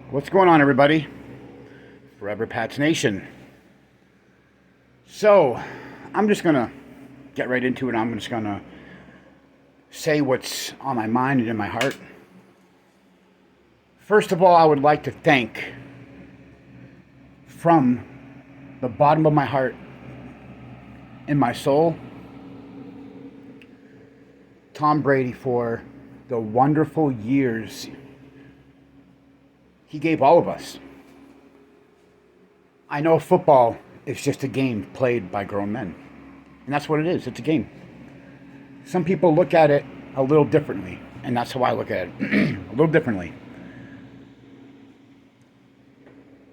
What's going on, everybody? Forever Pats Nation. So, I'm just going to get right into it. I'm just going to say what's on my mind and in my heart. First of all, I would like to thank, from the bottom of my heart and my soul, Tom Brady for the wonderful years he gave all of us. I know football is just a game played by grown men. And that's what it is. It's a game. Some people look at it a little differently. And that's how I look at it. A little differently.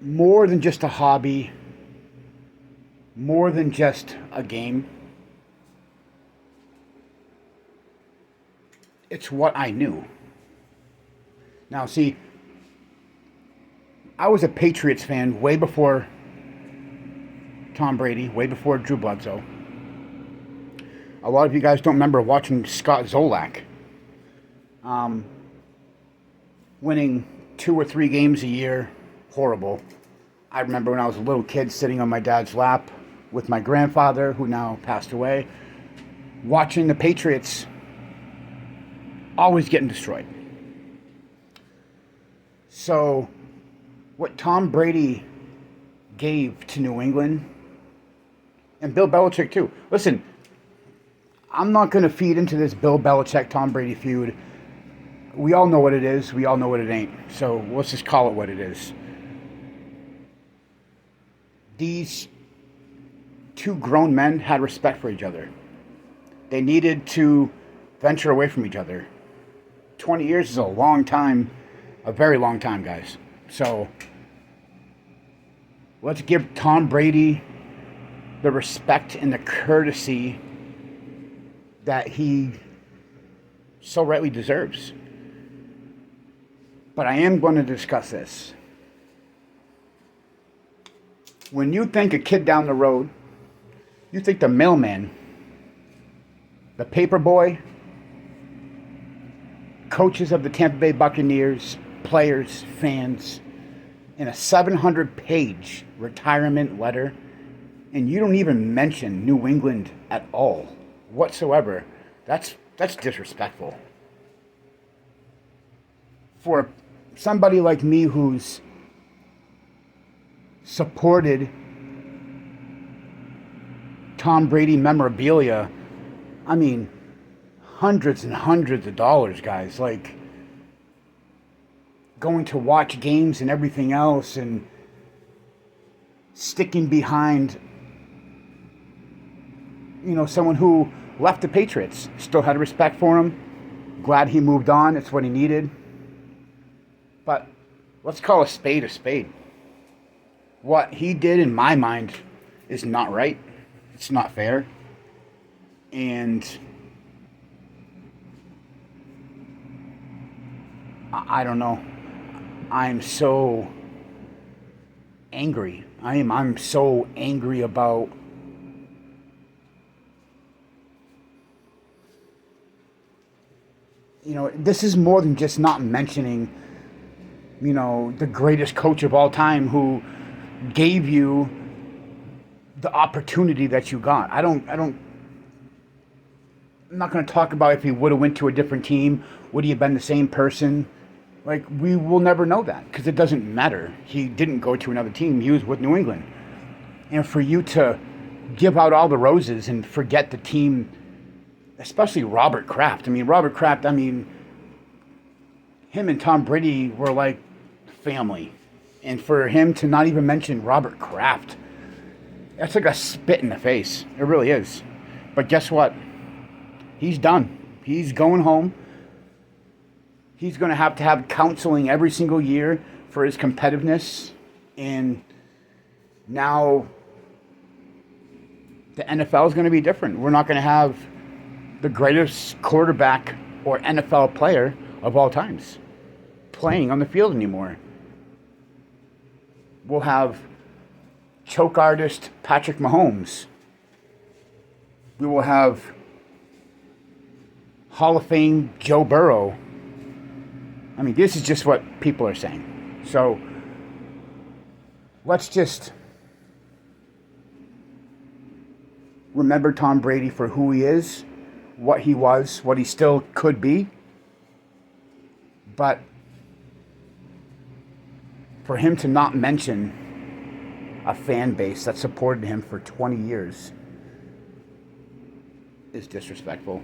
More than just a hobby. More than just a game. It's what I knew. Now, see, I was a Patriots fan way before Tom Brady, way before Drew Bledsoe. A lot of you guys don't remember watching Scott Zolak winning 2 or 3 games a year. Horrible. I remember when I was a little kid sitting on my dad's lap with my grandfather, who now passed away, watching the Patriots always getting destroyed. So, what Tom Brady gave to New England, and Bill Belichick too. Listen, I'm not going to feed into this Bill Belichick, Tom Brady feud. We all know what it is. We all know what it ain't. So let's just call it what it is. These two grown men had respect for each other. They needed to venture away from each other. 20 years is a long time, a very long time, guys. So let's give Tom Brady the respect and the courtesy that he so rightly deserves. But I am going to discuss this. When you think a kid down the road, you think the mailman, the paper boy, coaches of the Tampa Bay Buccaneers, players, fans, in a 700-page retirement letter, and you don't even mention New England at all, whatsoever. That's disrespectful. For somebody like me who's supported Tom Brady memorabilia, I mean, hundreds and hundreds of dollars, guys. Like, going to watch games and everything else and sticking behind, someone who left the Patriots. Still had respect for him. Glad he moved on. It's what he needed. But let's call a spade a spade. What he did, in my mind, is not right. It's not fair. And I don't know. I'm so angry. I'm so angry about this is more than just not mentioning the greatest coach of all time who gave you the opportunity that you got. I'm not going to talk about if he would have went to a different team, would he have been the same person? Like, we will never know that because it doesn't matter. He didn't go to another team. He was with New England. And for you to give out all the roses and forget the team, especially Robert Kraft. Robert Kraft, him and Tom Brady were like family. And for him to not even mention Robert Kraft, that's like a spit in the face. It really is. But guess what? He's done. He's going home. He's going to have counseling every single year for his competitiveness. And now the NFL is going to be different. We're not going to have the greatest quarterback or NFL player of all times playing on the field anymore. We'll have choke artist Patrick Mahomes. We will have Hall of Fame Joe Burrow. This is just what people are saying. So let's just remember Tom Brady for who he is, what he was, what he still could be. But for him to not mention a fan base that supported him for 20 years is disrespectful.